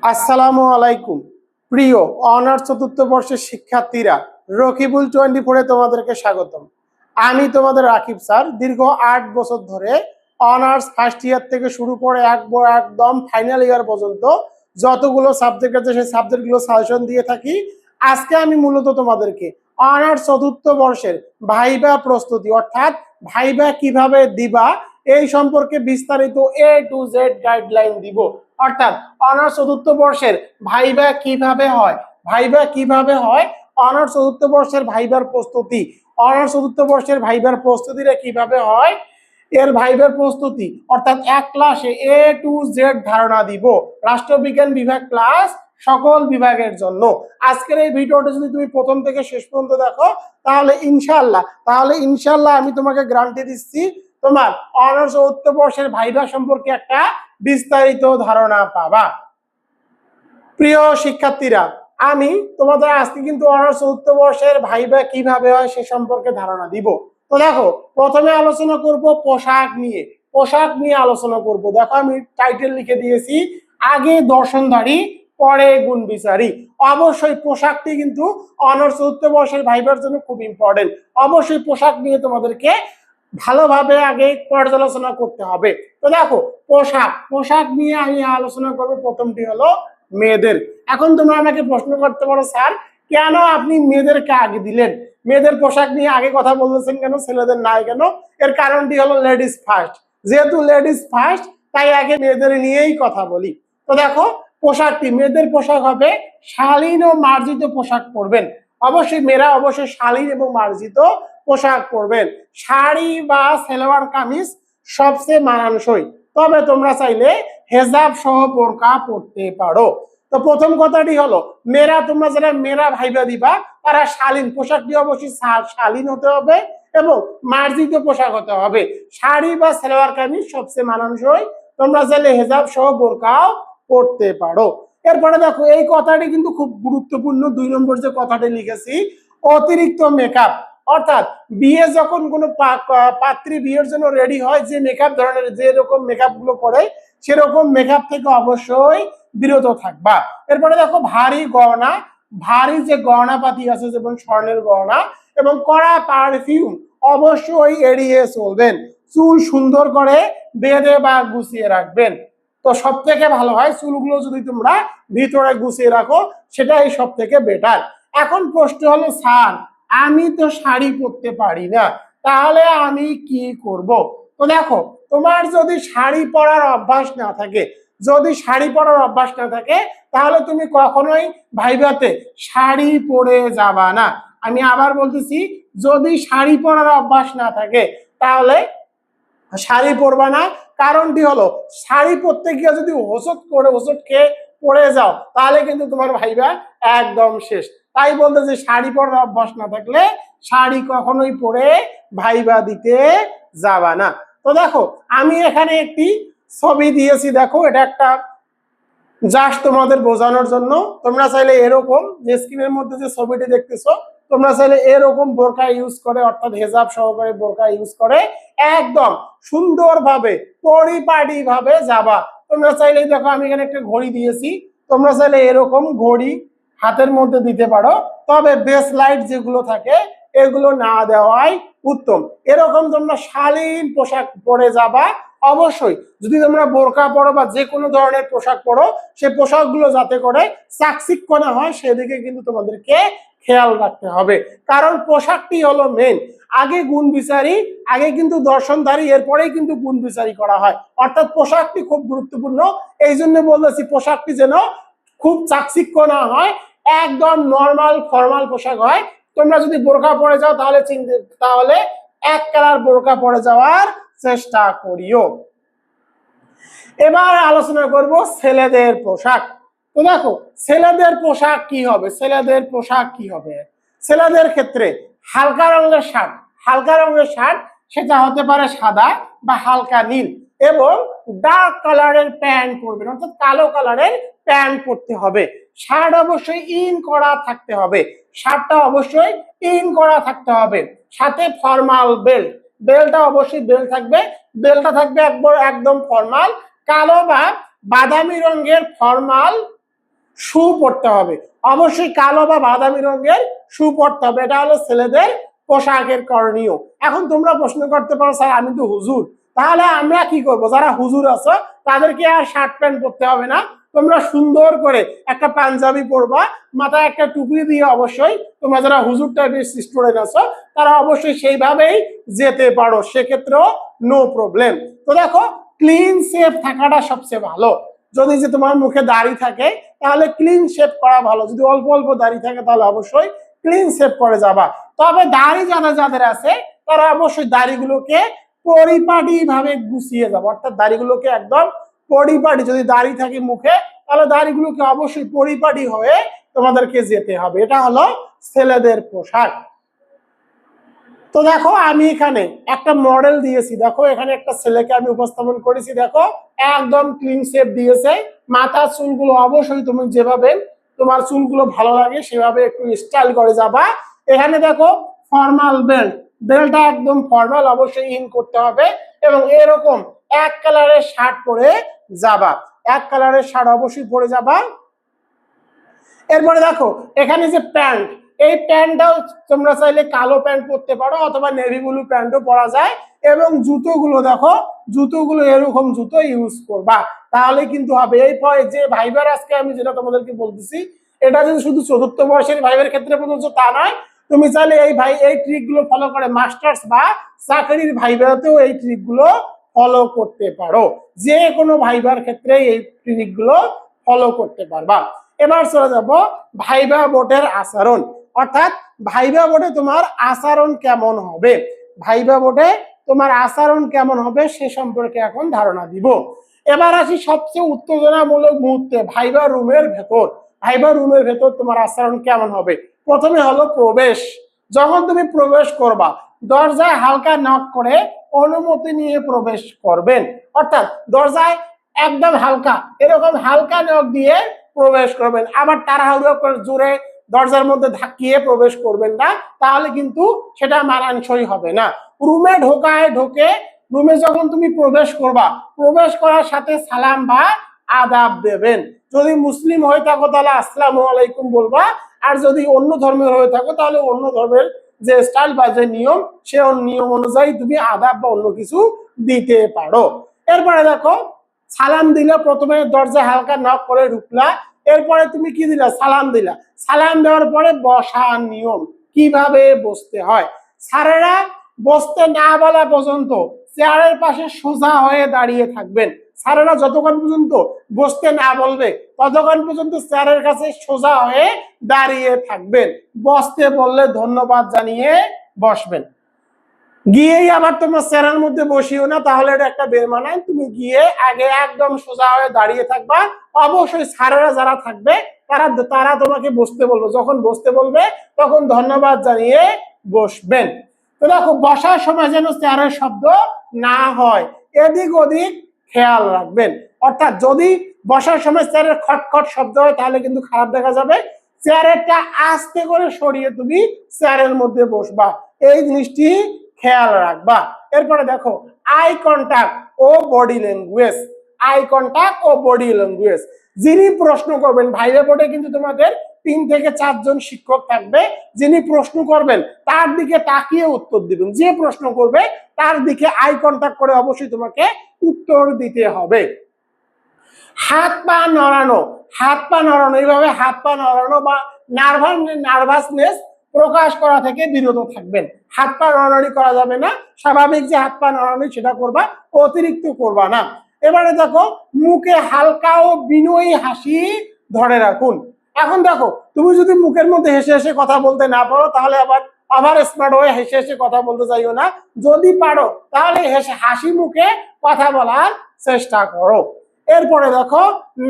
আসসালামু আলাইকুম প্রিয় অনার্স চতুর্থ বর্ষের শিক্ষার্থীরা, রকিবুল 24-এ তোমাদেরকে স্বাগতম। আমি তোমাদের রাকিব স্যার। দীর্ঘ 8 বছর ধরে অনার্স ফার্স্ট ইয়ার থেকে শুরু করে একদম ফাইনাল ইয়ার পর্যন্ত যতগুলো সাবজেক্ট আছে সেই সাবজেক্টগুলো সাজেশন দিয়ে থাকি। আজকে আমি মূলত তোমাদেরকে অনার্স চতুর্থ বর্ষের ভাইবা প্রস্তুতি অর্থাৎ ভাইবা কিভাবে দিবা এই সম্পর্কে বিস্তারিত A to Z গাইডলাইন দিব। অর্থাৎ অনার্স চতুর্থ বর্ষের ভাইবা কিভাবে হয়, অনার্স চতুর্থ বর্ষের ভাইবার প্রস্তুতি, অনার্স চতুর্থ বর্ষের ভাইবার প্রস্তুতিটা কিভাবে হয়, এর ভাইবার প্রস্তুতি অর্থাৎ এক ক্লাসে A to Z ধারণা দিব। রাষ্ট্রবিজ্ঞান বিভাগ ক্লাস সকল বিভাগের জন্য। আজকের এই ভিডিওটা যদি তুমি প্রথম থেকে শেষ পর্যন্ত দেখো তাহলে ইনশাআল্লাহ আমি তোমাকে গ্যারান্টি দিচ্ছি তোমার অনার্স চতুর্থ বর্ষের ভাইবা সম্পর্কে একটা বিস্তারিত ধারণা পাবা। প্রিয় শিক্ষার্থীরা, আমি তোমাদের আজকে কিন্তু অনার্স চতুর্থ বর্ষের ভাইবা কিভাবে হয় সে সম্পর্কে ধারণা দিব। তো দেখো, প্রথমে আলোচনা করব পোশাক নিয়ে আলোচনা করব। দেখো, আমি টাইটেল লিখে দিয়েছি আগে দর্শনধারী পরে গুণ বিচারী। অবশ্যই পোশাকটি কিন্তু অনার্স চতুর্থ বর্ষের ভাইবার জন্য খুব ইম্পর্টেন্ট। অবশ্যই পোশাক নিয়ে তোমাদেরকে ভালোভাবে আগে পর্যালোচনা করতে হবে। তো দেখো, পোশাক নিয়ে আমি আলোচনা করব। প্রথমটি হলো মেয়েদের। এখন তোমরা আমাকে প্রশ্ন করতে পারো, স্যার কেন আপনি মেয়েদেরকে আগে দিলেন, মেয়েদের পোশাক নিয়ে আগে কথা বলতেছেন কেন, ছেলেদের নাই কেন? এর কারণটি হলো লেডিস ফার্স্ট। যেহেতু লেডিস ফার্স্ট তাই আগে মেয়েদের নিয়েই কথা বলি। তো দেখো, পোশাকটি মেয়েদের পোশাক হবে শালীন ও মার্জিত পোশাক পরবেন। অবশ্যই মেয়েরা অবশ্যই শালীন এবং মার্জিত পোশাক পরবেন। শাড়ি বা সালোয়ার কামিজ সবচেয়ে মানানসই, তবে তোমরা চাইলে হেজাব সহ বোরকা পরতে পারো। তো প্রথম কথাটি হলো মেয়েরা, তোমরা যারা মেয়েরা ভাইবা দিবা তারা শালীন পোশাকটি অবশ্যই শালীন হতে হবে এবং মার্জিত পোশাক হতে হবে। শাড়ি বা সালোয়ার কামিজ সবচেয়ে মানানসই, তোমরা চাইলে হেজাব সহ বোরকাও পরতে পারো। এরপরে দেখো, এই কথাটি কিন্তু খুব গুরুত্বপূর্ণ। 2 নম্বর যে কথাটি লিখেছি, অতিরিক্ত মেকআপ। অর্থাৎ বিয়ে যখন কোনো পাত্রী বিয়ের জন্য রেডি হয়, যে মেকআপ ধরনের যেরকম মেকআপ গুলো করে সেরকম মেকআপ থেকে অবশ্যই বিরত থাকবা। এরপরে দেখো, ভারী যে গহনাপাতি আছে যেমন স্বর্ণের গহনা এবং কড়া পারফিউম অবশ্যই এড়িয়ে চলবেন। চুল সুন্দর করে বেঁধে বা গুছিয়ে রাখবেন। তো সব থেকে ভালো হয় চুলগুলো যদি তোমরা ভিতরে গুছিয়ে রাখো, সেটাই সব থেকে বেটার। এখন প্রশ্ন হলো, স্যার আমি তো শাড়ি পরতে পারি না, তাহলে আমি কি করব? তো দেখো, তোমার যদি শাড়ি পরার অভ্যাস না থাকে, তাহলে তুমি কখনোই ভাইভাতে শাড়ি পরে যাবা না। আমি আবার বলতেছি, যদি শাড়ি পরার অভ্যাস না থাকে তাহলে শাড়ি পরবা না। কারণটি হলো, শাড়ি পরতে গিয়ে যদি হোঁচট খেয়ে পড়ে যাও তাহলে কিন্তু তোমার ভাইবা একদম শেষ। তাই বলতে যে শাড়ি পরার অভ্যাস না থাকলে শাড়ি কখনোই পরে ভাইবা দিতে যাবা না। তো দেখো, আমি এখানে একটি ছবি দিয়েছি। দেখো, এটা একটা জাস্ট তোমাদের বোঝানোর জন্য। তোমরা চাইলে এরকম যে স্ক্রিনের মধ্যে যে ছবিটি দেখতেছো, তোমরা চাইলে এরকম বোরকা ইউজ করে অর্থাৎ হেজাব সহকারে বোরকা ইউজ করে একদম সুন্দরভাবে পরিপাটি ভাবে যাবা। তোমরা চাইলে দেখো, আমি এখানে একটা ঘড়ি দিয়েছি, তোমরা চাইলে এরকম ঘড়ি হাতের মধ্যে দিতে পারো, তবে বেস লাইট যেগুলো থাকে এগুলো না দেওয়াই উত্তম। এরকম তোমরা শালীন পোশাক পরে যাবা। অবশ্যই যদি তোমরা বোরকা পরো বা যে কোনো ধরনের পোশাক পরো, সে পোশাকগুলো যাতে করে চাকচিক্য না হয় সেদিকে কিন্তু তোমাদেরকে খেয়াল রাখতে হবে। কারণ পোশাকটি হলো মেন। আগে গুণ বিচারি, আগে কিন্তু দর্শনধারী, এরপরেই কিন্তু গুণ বিচারি করা হয়। অর্থাৎ পোশাকটি খুব গুরুত্বপূর্ণ। এই জন্য বলতেছি পোশাকটি যেন খুব চাকচিক্য না হয়, একদম নর্মাল ফর্মাল পোশাক হয়। তোমরা যদি বোরকা পরে যাও তাহলে এক কালার বোরকা পরে যাওয়ার চেষ্টা করিও। এবার আলোচনা করব ছেলেদের পোশাক। তো দেখো, ছেলেদের পোশাক কি হবে, ছেলেদের ক্ষেত্রে হালকা রঙের শার্ট, সেটা হতে পারে সাদা বা হালকা নীল, এবং ডার্ক কালারের প্যান্ট পরবেন, অর্থাৎ কালো কালারের প্যান্ট পরতে হবে। শার্ট অবশ্যই ইন করা থাকতে হবে, সাথে ফর্মাল বেল্টটা অবশ্যই বেল্ট থাকবে, একদম ফর্মাল। কালো বা বাদামি রঙের ফর্মাল শু পরতে হবে, অবশ্যই কালো বা বাদামি রঙের শু পরতে হবে। এটা হলো ছেলেদের পোশাকের করণীয়। এখন তোমরা প্রশ্ন করতে পারো, স্যার আমি তো হুজুর, তাহলে আমরা কি করব? যারা হুজুর আছো তাদেরকে আর শার্ট প্যান্ট পরতে হবে না, তোমরা সুন্দর করে একটা পাঞ্জাবি পরবা, মাথায় একটা টুপি দিয়ে, অবশ্যই তোমরা যারা হুজুর টাইপের স্টুডেন্ট আছো তারা অবশ্যই সেইভাবেই যেতে পারো, সেক্ষেত্রেও নো প্রবলেম। তো দেখো, ক্লিন সেফ থাকাটা সবচেয়ে ভালো। যদি যে তোমার মুখে দাড়ি থাকে তাহলে ক্লিন শেভ করা ভালো, যদি অল্প অল্প দাড়ি থাকে তাহলে অবশ্যই ক্লিন শেভ করে যাবা। তবে দাড়ি যাদের যাদের আছে তারা অবশ্যই দাড়িগুলোকে পরিপাটি ভাবে গুছিয়ে যাবে, অর্থাৎ দাড়িগুলোকে একদম পরিপাটি, যদি দাড়ি থাকে মুখে তাহলে দাড়িগুলোকে অবশ্যই পরিপাটি হয়ে তোমাদেরকে যেতে হবে। এটা হলো ছেলেদের পোশাক। তো দেখো, আমি এখানে একটা মডেল দিয়েছি, দেখো এখানে একটা ছেলেকে আমি উপস্থাপন করেছি, দেখো একদম ক্লিন শেপ দিয়েছে। মাথার চুলগুলো অবশ্যই তুমি যেভাবে তোমার চুলগুলো ভালো লাগে সেভাবে একটু স্টাইল করে যাবা। এখানে দেখো ফর্মাল বেল্ট, বেল্টটা একদম ফর্মাল অবশ্যই ইন করতে হবে, এবং এরকম এক কালারের শার্ট পরে যাবা, এক কালারের শার্ট অবশ্যই পরে যাবা। এরপরে দেখো এখানে যে প্যান্ট, এই প্যান্টটাও তোমরা চাইলে কালো প্যান্ট পরতে পারো অথবা নেভি ব্লু প্যান্টও পরা যায়। এবং জুতোগুলো দেখো, জুতোগুলো এরকম জুতো ইউজ করবা, তাহলে কিন্তু হবে। এই যে ভাইবার আজকে আমি যেটা তোমাদেরকে বলতেছি, এটা যদি শুধু চতুর্থ বর্ষের ভাইবার ক্ষেত্রে প্রযোজ্য তা নয়, তুমি চাইলে এই ট্রিক গুলো ফলো করে মাস্টার্স বা চাকরির ভাইবাতেও এই ট্রিক গুলো ফলো করতে পারো। যে কোনো ভাইবার ক্ষেত্রে এই ট্রিক গুলো ফলো করতে পারবা। এবার চলে যাব ভাইবা বোর্ডের আচরণ, অর্থাৎ ভাইবা বোর্ডে তোমার আচরণ কেমন হবে, ভাইবা বোর্ডে তোমার আচরণ কেমন হবে সে সম্পর্কে এখন ধারণা দিব। এবার আসি সবচেয়ে উত্তেজনামূলক মুহূর্তে, ভাইবা রুমের ভেতর। ভাইবা রুমের ভেতর তোমার আচরণ কেমন হবে? প্রথমে হলো প্রবেশ। যখন তুমি প্রবেশ করবা, দরজায় হালকা নক করে অনুমতি নিয়ে প্রবেশ করবেন, অর্থাৎ দরজায় একদম হালকা, এরকম হালকা নক দিয়ে প্রবেশ করবেন। আবার তাড়াহুড়ো করে জোরে দরজার মধ্যে ধাক্কিয়ে প্রবেশ করবেন না, তাহলে কিন্তু সেটা মানানসই হবে না। রুমে ঢোকে রুমে যখন তুমি প্রবেশ করবা, প্রবেশ করার সাথে সালাম বা আদাব দেবেন। যদি মুসলিম হয়ে থাকো তাহলে আসসালামু আলাইকুম বলবা, আর যদি অন্য ধর্মের হয়ে থাকো তাহলে অন্য ধর্মের যে স্টাইল বা যে নিয়ম, সে নিয়ম অনুযায়ী তুমি আদাব বা অন্য কিছু দিতে পারো। এরপরে দেখো, সালাম দিলে প্রথমে দরজা হালকা নক করে ঢুকলা, এরপরে তুমি কি দিলা? সালাম দিলা। সালাম দেওয়ার পরে বসার নিয়ম, কিভাবে বসতে হয়। স্যারেরা বসতে না বলা পর্যন্ত চেয়ারের পাশে সোজা হয়ে দাঁড়িয়ে থাকবেন। স্যারেরা যতক্ষণ পর্যন্ত বসতে না বলবে ততক্ষণ পর্যন্ত চেয়ারের কাছে সোজা হয়ে দাঁড়িয়ে থাকবেন। বসতে বললে ধন্যবাদ জানিয়ে বসবেন। গিয়েই আবার তোমার চেয়ারের মধ্যে বসিও না, তাহলে এটা একটা বেমানান। তুমি গিয়ে আগে একদম সোজা হয়ে দাঁড়িয়ে থাকবা। অবশ্যই স্যারেরা যারা থাকবে তারা তোমাকে বসতে বলবে, যখন বসতে বলবে তখন ধন্যবাদ জানিয়ে বসবেন। তো দেখো, বসার সময় যেন চেয়ারের শব্দ না হয় এদিক ওদিক খেয়াল রাখবেন, অর্থাৎ যদি বসার সময় চেয়ারের খটখট শব্দ হয় তাহলে কিন্তু খারাপ দেখা যাবে। চেয়ারটা আস্তে করে সরিয়ে তুমি চেয়ারের মধ্যে বসবা, এই জিনিসটি খেয়াল রাখবা। এরপরে দেখো, আই কন্টাক্ট ও বডি ল্যাঙ্গুয়েজ। আই কন্টাক্ট ও বডি ল্যাঙ্গুয়েজ, যিনি প্রশ্ন করবেন, ভাইভা বোর্ডে কিন্তু তোমাদের 3 থেকে 4 জন শিক্ষক থাকবে, যিনি প্রশ্ন করবেন তার দিকে তাকিয়ে উত্তর দিবেন। যে প্রশ্ন করবে তার দিকে আই কন্টাক্ট করে অবশ্যই তোমাকে উত্তর দিতে হবে। হাত পা নড়ানো, হাত পা নড়ানো, এইভাবে হাত পা নড়ানো বা নার্ভাসনেস প্রকাশ করা থেকে বিরত থাকবেন। হাত পা নড়ানড়ি করা যাবে না, স্বাভাবিক যে হাত পা নড়ানড়ি সেটা করবা, অতিরিক্ত করবা না। এবারে দেখো, মুখে হালকা ও বিনয়ী হাসি ধরে রাখুন। এখন দেখো, তুমি যদি মুখের মধ্যে হেসে হেসে কথা বলতে না পারো তাহলে আবার স্মার্ট হয়ে হেসে হেসে কথা বলতে চাইও না। যদি পারো তাহলে হাসি মুখে কথা বলার চেষ্টা করো। এরপরে দেখো,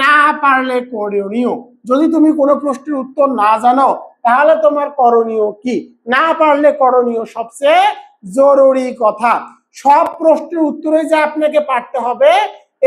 না পারলে করণীয়। যদি তুমি কোনো প্রশ্নের উত্তর না জানো তাহলে তোমার করণীয় কি? না পারলে করণীয় সবচেয়ে জরুরি কথা। সব প্রশ্নের উত্তরে যে আপনাকে পারতে হবে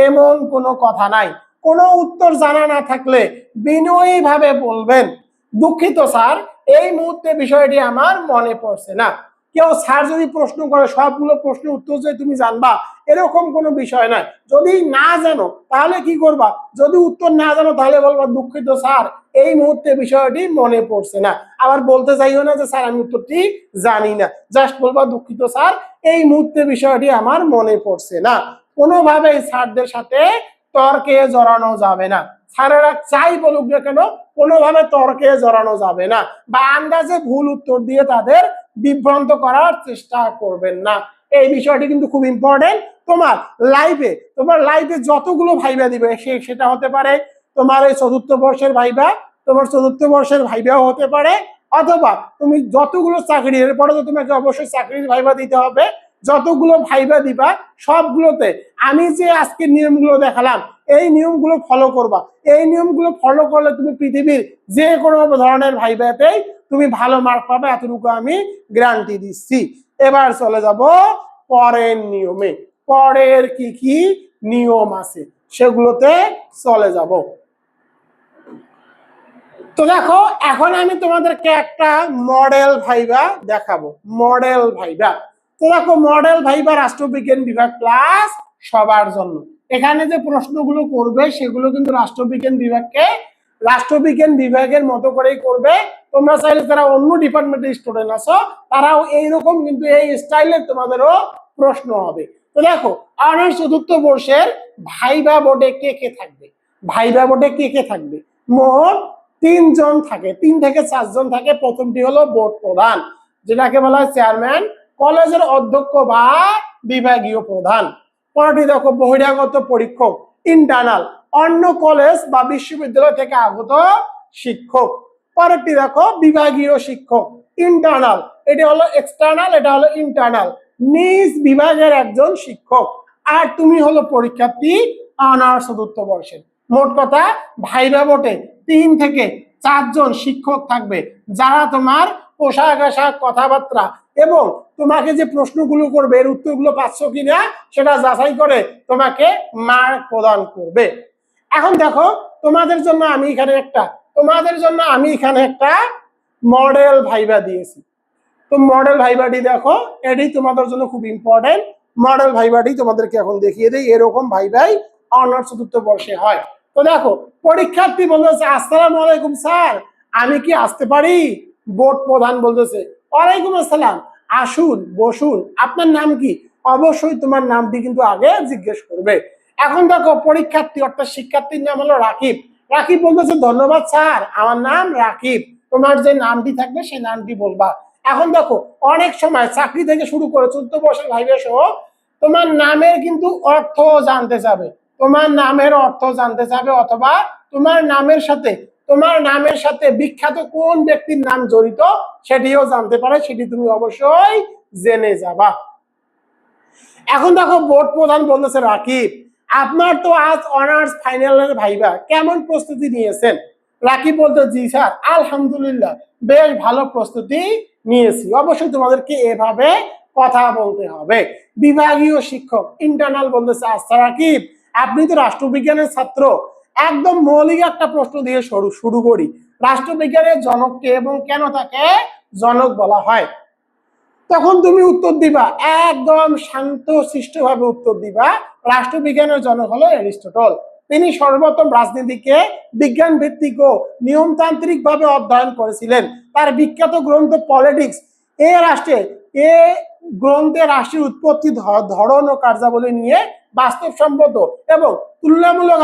এমন কোনো কথা নাই। কোনো উত্তর জানা না থাকলে বিনয়ী ভাবে বলবেন, দুঃখিত স্যার, এই মুহূর্তে বিষয়টি আমার মনে পড়ছে না। কেউ স্যার যদি প্রশ্ন করে সবগুলো প্রশ্নের উত্তর যে তুমি জানবা এরকম কোনো বিষয় নয়। যদি না জানো তাহলে কি করবা, যদি উত্তর না জানো তাহলে বলবা দুঃখিত স্যার এই মুহূর্তে বিষয়টি মনে পড়ছে না। আবার বলতে চাইও না যে স্যার আমি উত্তরটি জানি না, জাস্ট বলবা দুঃখিত স্যার এই মুহূর্তে বিষয়টি আমার মনে পড়ছে না। কোনোভাবেই স্যারদের সাথে তর্কে জড়ানো যাবে না। স্যারেরা চাই বলুক না কেন কোনোভাবে তর্কে জড়ানো যাবে না, বা আন্দাজে ভুল উত্তর দিয়ে তাদের বিভ্রান্ত করার চেষ্টা করবেন না। এই বিষয়টি কিন্তু খুব ইম্পর্টেন্ট। তোমার লাইফে যতগুলো ভাইবা দিবে সেটা হতে পারে তোমার এই চতুর্থ বর্ষের ভাইবা, তোমার চতুর্থ বর্ষের ভাইবাও হতে পারে, অথবা তুমি যতগুলো চাকরি এরপরে তো তোমাকে অবশ্যই চাকরির ভাইবা দিতে হবে, যতগুলো ভাইবা দিবা সবগুলোতে আমি যে আজকে নিয়মগুলো দেখালাম এই নিয়মগুলো ফলো করবা। এই নিয়মগুলো ফলো করলে তুমি পৃথিবীর যে কোনো ধরনের ভাইবাতেই তুমি ভালো মার্ক পাবে, এতটুকু আমি গ্যারান্টি দিচ্ছি। এবার চলে যাব পরের নিয়মে। পরের কি কি নিয়ম আছে সেগুলোতে চলে যাব। তো দেখো এখন আমি তোমাদেরকে একটা মডেল ভাইবা দেখাবো। মডেল ভাইবা, তো দেখো মডেল ভাইবা রাষ্ট্রবিজ্ঞান বিভাগ ক্লাস সবার জন্য। এখানে যে প্রশ্নগুলো করবে সেগুলো কিন্তু রাষ্ট্রবিজ্ঞান বিভাগের মতো করেই করবে। তোমরা চাইলে যারা অন্য ডিপার্টমেন্টের স্টুডেন্ট আছো তারাও এইরকম কিন্তু এই স্টাইলের তোমাদেরও প্রশ্ন হবে। তো দেখো অনার্স চতুর্থ বর্ষের ভাইবা বোর্ডে কে কে থাকবে? ভাইবা বোর্ডে কে কে থাকবে? মোট 3 জন থাকে, 3 থেকে 4 জন থাকে। প্রথমটি হলো বোর্ড প্রধান, যেটাকে বলা হয় চেয়ারম্যান, কলেজের অধ্যক্ষ বা বিভাগীয় প্রধান। পরটি দেখো বহিরাগত পরীক্ষক, ইন্টারনাল, অন্য কলেজ বা বিশ্ববিদ্যালয় থেকে আগত শিক্ষক। পরেরটি দেখো বিভাগীয় শিক্ষক, ইন্টারনাল, এটা হলো এক্সটার্নাল, এটা হলো ইন্টারনাল, নিজ বিভাগের একজন শিক্ষক। আর তুমি হলো পরীক্ষার্থী অনার্স চতুর্থ বর্ষের। মোট কথা ভাইবা বোর্ডে 3 থেকে 4 জন শিক্ষক থাকবে, যারা তোমার পোশাক আশাক কথাবার্তা এবং তোমাকে যে প্রশ্নগুলো করবে এর উত্তরগুলো পাচ্ছ কিনা সেটা যাচাই করে তোমাকে মার্ক প্রদান করবে। এখন দেখো তোমাদের জন্য আমি এখানে একটা মডেল ভাইবা দিয়েছি। তো মডেল ভাইবাটি দেখো, এটি তোমাদের জন্য খুব ইম্পর্টেন্ট। মডেল ভাইবাটি তোমাদেরকে এখন দেখিয়ে দেই। এরকম ভাইবাই অনার্স চতুর্থ বর্ষে হয়। তো দেখো পরীক্ষার্থী বলতেছে আসসালামু আলাইকুম স্যার, আমি কি আসতে পারি? বোর্ড প্রধান বলতেছে ওয়ালাইকুম আসসালাম, আসুন বসুন, আপনার নাম কি? অবশ্যই তোমার নামটি কিন্তু আগে জিজ্ঞেস করবে। এখন দেখো পরীক্ষার্থী অর্থাৎ শিক্ষার্থীর নাম হলো রাকিব। রাকিব বলতেছে ধন্যবাদ স্যার, আমার নাম রাকিব। তোমার যে নামটি থাকবে সেই নামটি বলবা। এখন দেখো অনেক সময় চাকরি থেকে শুরু করে 14 বছর ভাইবা সহ তোমার নামের কিন্তু অর্থ জানতে চাবে, তোমার নামের অর্থ জানতে চাবে, অথবা তোমার নামের সাথে বিখ্যাত কোন ব্যক্তির নাম জড়িত সেটিও জানতে পারে, সেটি তুমি অবশ্যই জেনে যাবা। এখন দেখো বোর্ড প্রধান বলতেছে রাকিব, আপনার তো আজ অনার্স ফাইনালের ভাইবা, কেমন প্রস্তুতি নিয়েছেন? রাকিব বলতে জি স্যার আলহামদুলিল্লাহ বেশ ভালো প্রস্তুতি নিয়েছি। অবশ্যই তোমাদেরকে এভাবে কথা বলতে হবে। বিভাগীয় শিক্ষক ইন্টারনাল বলতেছে আচ্ছা রাকিব, আপনি তো রাষ্ট্রবিজ্ঞানের ছাত্র, একদম মৌলিক একটা প্রশ্ন দিয়ে শুরু করি। রাষ্ট্রবিজ্ঞানের জনককে এবং কেন তাকে জনক বলা হয়? তখন তুমি উত্তর দিবা একদম শান্ত শিষ্টভাবে উত্তর দিবা, রাষ্ট্রবিজ্ঞানের জনক হলো অ্যারিস্টটল। তিনি সর্বপ্রথম রাজনীতিকে বিজ্ঞান ভিত্তিক ও নিয়মতান্ত্রিক ভাবে অধ্যয়ন করেছিলেন। তার বিখ্যাত গ্রন্থ পলিটিক্স এ গ্রন্থে রাষ্ট্রের উৎপত্তি, ধরন ও কার্যাবলী নিয়ে বাস্তবসম্মত এবং তুলনামূলক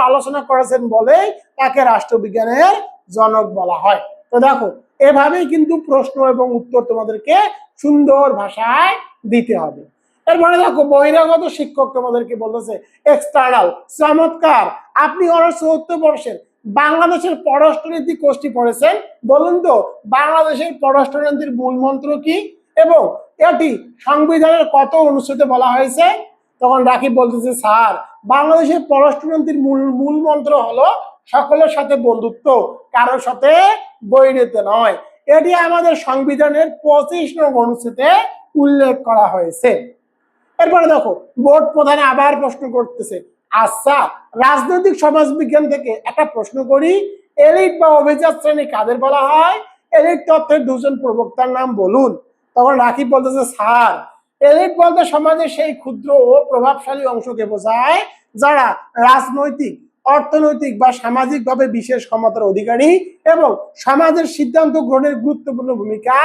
আলোচনা করেছেন বলেই তাকে রাষ্ট্রবিজ্ঞানের জনক বলা হয়। তো দেখো এভাবেই কিন্তু প্রশ্ন এবং উত্তর তোমাদেরকে সুন্দর ভাষায় দিতে হবে। এরপরে দেখো বহিরাগত শিক্ষক তোমাদেরকে বলতেছে এক্সটার্নাল, চমৎকার, আপনি অনার্স চতুর্থ বর্ষের বাংলাদেশের পররাষ্ট্রনীতি কোর্সটি পড়েছেন, বলুন তো বাংলাদেশের পররাষ্ট্রনীতির মূল মন্ত্র কি এবং এটি সংবিধানের কত অনুচ্ছেদে বলা হয়েছে? তখন রাকিব বলতেছে স্যার বাংলাদেশের পররাষ্ট্রনীতির মূল মন্ত্র হলো সকলের সাথে বন্ধুত্ব, কারোর সাথে বৈরিতা নয়। এটি আমাদের সংবিধানের 25 নং অনুচ্ছেদে উল্লেখ করা হয়েছে। এরপরে দেখো বোর্ড প্রধান আবার প্রশ্ন করতেছে আচ্ছা রাজনৈতিক সমাজবিজ্ঞান থেকে একটা প্রশ্ন করি, এলিট বা অভিজাত শ্রেণী কাদের বলা হয়? এলিট তত্ত্বের 2 জন প্রবক্তার নাম বলুন। তখন রাকিব বলতেছে স্যার এলিট বলতে সমাজের সেই ক্ষুদ্র ও প্রভাবশালী অংশকে বোঝায় যারা রাজনৈতিক, অর্থনৈতিক বা সামাজিকভাবে বিশেষ ক্ষমতার অধিকারী এবং সমাজের সিদ্ধান্ত গ্রহণের গুরুত্বপূর্ণ ভূমিকা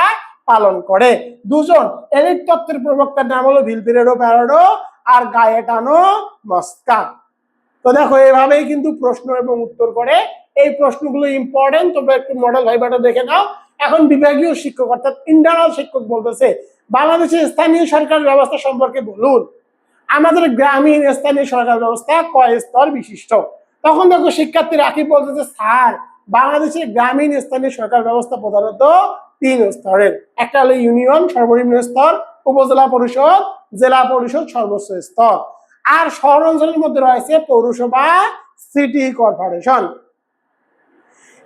পালন করে। দুজন এলিট তত্ত্বের প্রবক্তার নাম হলো ভিলফ্রেডো প্যারাডো আর গায়েটানো মস্কা। তো দেখো এভাবেই কিন্তু প্রশ্ন এবং উত্তর করে। এই প্রশ্নগুলো ইম্পর্টেন্ট, তোমরা একটু মডেল ভাইবাটা দেখে নাও। এখন বিভাগীয় শিক্ষক অর্থাৎ ইন্টারনাল শিক্ষক বলতেছে বাংলাদেশের স্থানীয় সরকার ব্যবস্থা সম্পর্কে বলুন। আমাদের গ্রামীণ স্থানীয় সরকার ব্যবস্থা কয় স্তর বিশিষ্ট? তখন দেখো শিক্ষার্থী রাকিব বলতেছে স্যার বাংলাদেশের গ্রামীণ স্থানীয় সরকার ব্যবস্থা প্রধানত 3 স্তরের। একটা হলো ইউনিয়ন সর্বনিম্ন স্তর, উপজেলা পরিষদ, জেলা পরিষদ সর্বোচ্চ স্তর, আর শহর অঞ্চলের মধ্যে রয়েছে পৌরসভা, সিটি কর্পোরেশন।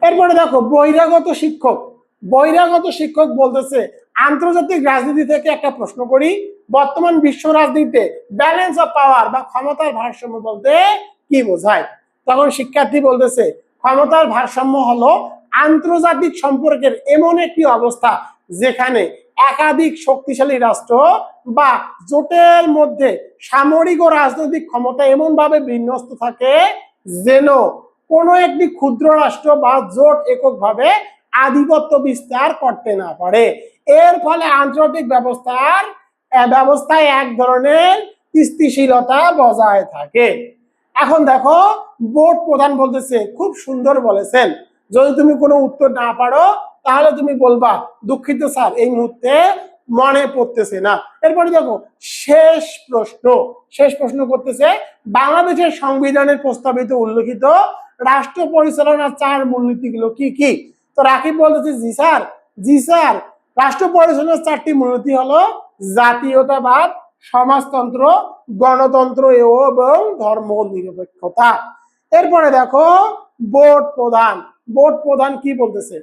এরপরে দেখো বহিরাগত শিক্ষক। বহিরাগত শিক্ষক বলতেছে আন্তর্জাতিক রাজনীতি থেকে একটা প্রশ্ন করি, বর্তমান বিশ্ব রাজনীতিতে ব্যালেন্স অফ পাওয়ার বা ক্ষমতার ভারসাম্য বলতে কি বোঝায়? তখন শিক্ষার্থী বলতেছে ক্ষমতার ভারসাম্য হলো আন্তর্জাতিক সম্পর্কের এমন একটি অবস্থা যেখানে একাধিক শক্তিশালী রাষ্ট্র বা জোটের মধ্যে সামরিক ও রাজনৈতিক ক্ষমতা এমন ভাবে বিন্যস্ত থাকে যেন কোনো একটি ক্ষুদ্র রাষ্ট্র বা জোট এককভাবে আধিপত্য বিস্তার করতে না পারে। এর ফলে আন্তর্জাতিক ব্যবস্থায় এক ধরনের স্থিতিশীলতা বজায় থাকে। এখন দেখো বোর্ড প্রধান বলতেছে, খুব সুন্দর বলেছেন, যদি তুমি কোনো উত্তর না পারো তাহলে তুমি বলবা দুঃখিত স্যার এই মুহূর্তে মনে পড়তেছে না। এরপরে দেখো শেষ প্রশ্ন করতেছে বাংলাদেশের সংবিধানের প্রস্তাবিত উল্লেখিত রাষ্ট্র পরিচালনার 4 মূলনীতিগুলো কি কি? তো রাকিব বলতেছে জি স্যার রাষ্ট্র পরিচালনার 4টি মূলনীতি হলো জাতীয়তাবাদ, সমাজতন্ত্র, গণতন্ত্র এবং ধর্ম নিরপেক্ষতা। এরপরে দেখো বোর্ড প্রধান কি বলতেছে?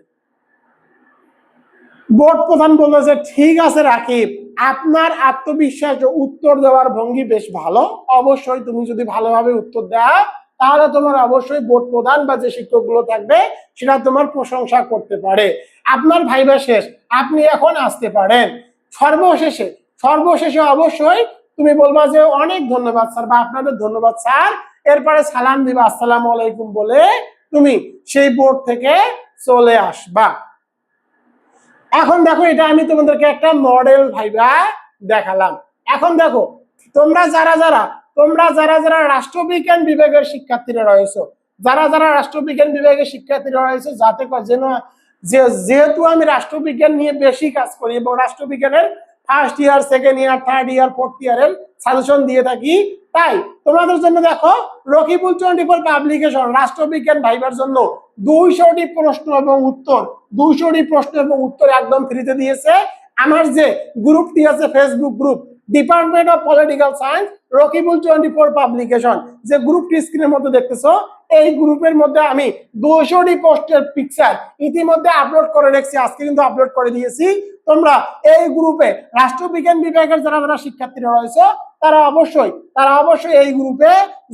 বোর্ড প্রধান বলতেছে ঠিক আছে রাকিব, আপনার আত্মবিশ্বাস ও উত্তর দেওয়ার ভঙ্গি বেশ ভালো। অবশ্যই তুমি যদি ভালোভাবে উত্তর দাও তাহলে তোমার অবশ্যই বোর্ড প্রধান বা যে শিক্ষকগুলো থাকবে সেটা তোমার প্রশংসা করতে পারে। আপনার ভাইবা শেষ, আপনি এখন আসতে পারেন। সর্বশেষে অবশ্যই তুমি বলবা যে অনেক ধন্যবাদ স্যার বা আপনাদের ধন্যবাদ স্যার। এরপরে সালাম দিবা আসসালামু আলাইকুম বলে তুমি সেই বোর্ড থেকে চলে আসবা। এখন দেখো এটা আমি তোমাদেরকে একটা মডেল ভাইবা দেখালাম। এখন দেখো তোমরা যারা রাষ্ট্রবিজ্ঞান বিভাগের শিক্ষার্থীরা রয়েছে, যাতে যেহেতু আমি রাষ্ট্রবিজ্ঞান নিয়ে বেশি কাজ করি এবং রাষ্ট্রবিজ্ঞানের first year, second year, third year, fourth ইয়ারের সাজেশন দিয়ে থাকি, তাই তোমাদের জন্য দেখো রকিবুল 24 পাবলিকেশন রাষ্ট্রবিজ্ঞান ভাইবার জন্য 200টি প্রশ্ন এবং উত্তর একদম ফ্রিতে দিয়েছে। আমার যে গ্রুপটি আছে Facebook group department of political science Rakibul 24 publication, যে গ্রুপটি স্ক্রিনের মধ্যে দেখতেছো, এই গ্রুপের মধ্যে আমি 200টি পোস্টের পিকচার ইতিমধ্যে আপলোড করে রেখেছি, আজকে কিন্তু আপলোড করে দিয়েছি। তোমরা এই গ্রুপে রাষ্ট্রবিজ্ঞান বিভাগের যারা শিক্ষার্থীরা রয়েছে তারা অবশ্যই এই গ্রুপে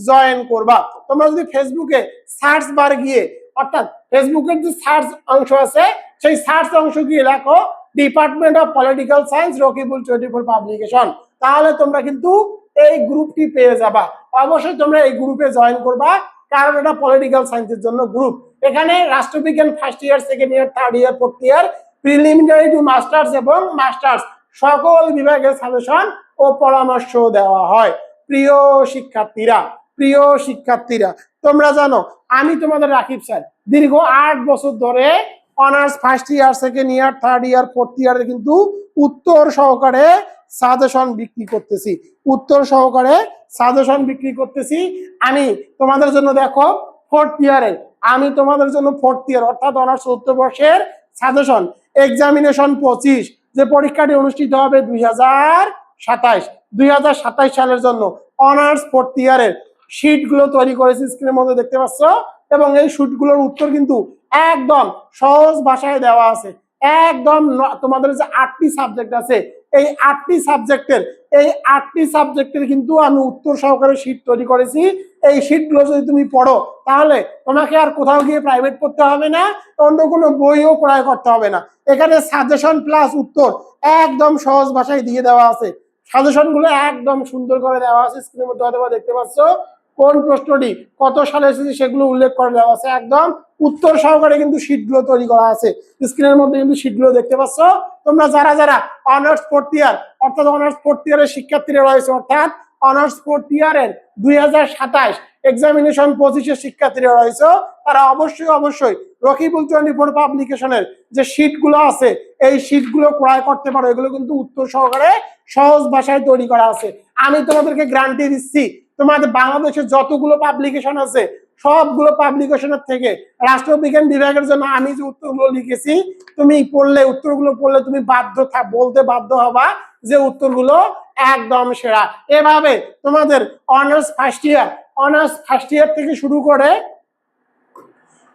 জয়েন করবা। তোমরা যদি ফেসবুকে সার্চ বার গিয়ে অর্থাৎ ফেসবুকের যে সার্চ অংশ আছে সেই সার্চ অংশ গিয়ে লেখো department of political science Rakibul 24 publication, তাহলে তোমরা কিন্তু এই গ্রুপটি পেয়ে যাবা। অবশ্যই তোমরা এই গ্রুপে জয়েন করবা, কারণ এটা পলিটিক্যাল সায়েন্সের জন্য গ্রুপ। এখানে রাষ্ট্রবিজ্ঞান first year, second year, third year, fourth year, preliminary to masters এবং মাস্টার্স সকল বিভাগের সাজেশন ও পরামর্শ দেওয়া হয়। প্রিয় শিক্ষার্থীরা তোমরা জানো আমি তোমাদের রাকিব স্যার দীর্ঘ 8 বছর ধরে honours first year, second year, third year, fourth ইয়ারে কিন্তু উত্তর সহকারে সাজেশন বিক্রি করতেছি। আমি তোমাদের জন্য দেখো ফোর্থ ইয়ার অর্থাৎ অনার্স 4th বর্ষের সাজেশন এক্সামিনেশন 25 যে পরীক্ষাটি অনুষ্ঠিত হবে 2027 সালের জন্য অনার্স 4th ইয়ারের শীটগুলো তৈরি করেছি, স্ক্রিনের মধ্যে দেখতে পাচ্ছ। এবং এই শীটগুলোর উত্তর কিন্তু একদম সহজ ভাষায় দেওয়া আছে। একদম তোমাদের যে 8টি সাবজেক্ট আছে এই 8টি সাবজেক্টের কিন্তু আমি উত্তর সহকারে শীট তৈরি করেছি। এই শীটগুলো যদি তুমি পড়ো তাহলে তোমাকে আর কোথাও গিয়ে প্রাইভেট পড়তে হবে না, অন্য কোনো বইও ক্রয় করতে হবে না। এখানে সাজেশন প্লাস উত্তর একদম সহজ ভাষায় দিয়ে দেওয়া আছে। সাজেশন গুলো একদম সুন্দর করে দেওয়া আছে, স্ক্রিনের মধ্যে হয়তো দেখতে পাচ্ছ কোন প্রশ্নটি কত সালে এসেছে সেগুলো উল্লেখ করে দেওয়া আছে, একদম উত্তর সহকারে কিন্তু শীটগুলো তৈরি করা আছে। স্ক্রিনের মধ্যে কিন্তু শীটগুলো দেখতে পাচ্ছ। তোমরা যারা যারা অনার্স ফোর্থ ইয়ার অর্থাৎ অনার্স ফোর্থ ইয়ারের শিক্ষার্থীরা রয়েছে, অর্থাৎ অনার্স ফোর্থ ইয়ারের 2027 এক্সামিনেশন 25-এর শিক্ষার্থীরা রয়েছে, তারা অবশ্যই রকিবুল 24 পাবলিকেশনের যে শীটগুলো আছে এই শীটগুলো ক্রয় করতে পারো। এগুলো কিন্তু উত্তর সহকারে সহজ ভাষায় তৈরি করা আছে। আমি তোমাদেরকে গ্যারান্টি দিচ্ছি, তোমাদের বাংলাদেশের যতগুলো পাবলিকেশন আছে সবগুলো পাবলিকেশনের থেকে রাষ্ট্রবিজ্ঞান বিভাগের জন্য আমি যে উত্তরগুলো লিখেছি তুমি পড়লে, উত্তরগুলো পড়লে তুমি বলতে বাধ্য হবা যে উত্তরগুলো একদম সেরা। এভাবে তোমাদের অনার্স ফার্স্ট ইয়ার থেকে শুরু করে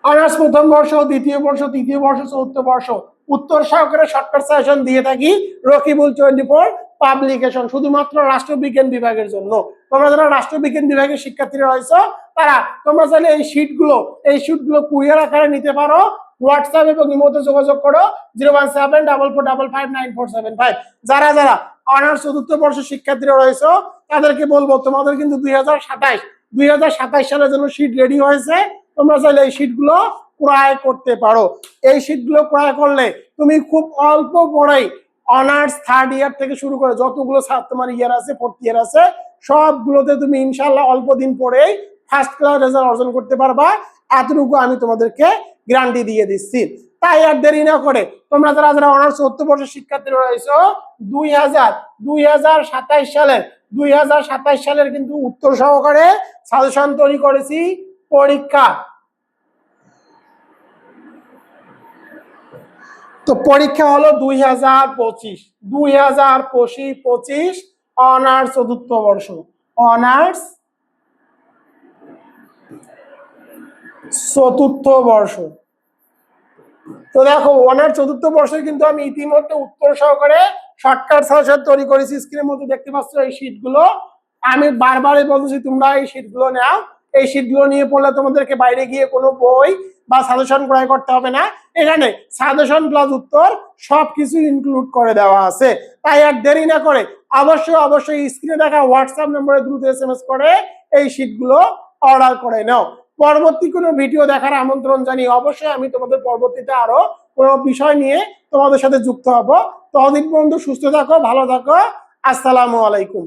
অনার্স প্রথম বর্ষ, দ্বিতীয় বর্ষ, তৃতীয় বর্ষ, চতুর্থ বর্ষ উত্তর সহকারে শর্টকাট সাজেশন দিয়ে থাকি রকিবুল 24 পাবলিকেশন, শুধুমাত্র রাষ্ট্রবিজ্ঞান বিভাগের জন্য। তোমরা যারা রাষ্ট্রবিজ্ঞান বিভাগের শিক্ষার্থীরা রয়েছে তারা তোমরা চাইলে এই শীটগুলো কুরিয়ার আকারে নিতে পারো। হোয়াটসঅ্যাপ এবং ইমোতে যোগাযোগ করো 01744559475। যারা যারা অনার্স চতুর্থ বর্ষ শিক্ষার্থীরা রয়েছে তাদেরকে বলবো তোমাদের কিন্তু 2027 সালের জন্য শীট রেডি হয়েছে। তোমরা চাইলে এই শীটগুলো ক্রয় করতে পারো। এই শীটগুলো ক্রয় করলে তুমি খুব অল্প পড়াই অনার্স থার্ড ইয়ার থেকে শুরু করে যতগুলো তোমার ইয়ার আছে, ফোর্থ ইয়ার আছে, সবগুলোতে তুমি ইনশাল্লাহ অল্প দিন পরেই ফার্স্ট ক্লাস রেজাল্ট অর্জন করতে পারবা। এতটুকু আমি তোমাদেরকে গ্যারান্টি দিয়ে দিচ্ছি। তাই আর দেরি না করে তোমরা যারা যারা অনার্স চতুর্থ বর্ষের শিক্ষার্থীরা রয়েছে 2027 সালের কিন্তু উত্তর সহকারে সাজেশন তৈরি করেছি। পরীক্ষা হলো 2025 অনার্স চতুর্থ বর্ষ, অনার্স চতুর্থ বর্ষ। তো দেখো অনার্স চতুর্থ বর্ষে কিন্তু আমি ইতিমধ্যে উত্তর সহকারে শর্টকাট সাজেশন তৈরি করেছি। স্ক্রিনের মধ্যে দেখতে পাচ্ছ এই শীটগুলো। আমি বারবারই বলছি তোমরা এই শীটগুলো নাও। এই শীটগুলো নিয়ে পড়লে তোমাদেরকে বাইরে গিয়ে কোনো বই বা সাজেশন ক্রয় করতে হবে না। এখানে সাজেশন প্লাস উত্তর সবকিছু ইনক্লুড করে দেওয়া আছে। তাই আর দেরি না করে অবশ্যই স্ক্রিনে দেখা হোয়াটসঅ্যাপ নম্বরে দ্রুত SMS করে এই শীটগুলো অর্ডার করে নাও। পরবর্তী কোনো ভিডিও দেখার আমন্ত্রণ জানিয়ে অবশ্যই আমি তোমাদের পরবর্তীতে আরো কোনো বিষয় নিয়ে তোমাদের সাথে যুক্ত হব। ততদিন পর্যন্ত সুস্থ থাকো, ভালো থাকো। আসসালামু আলাইকুম।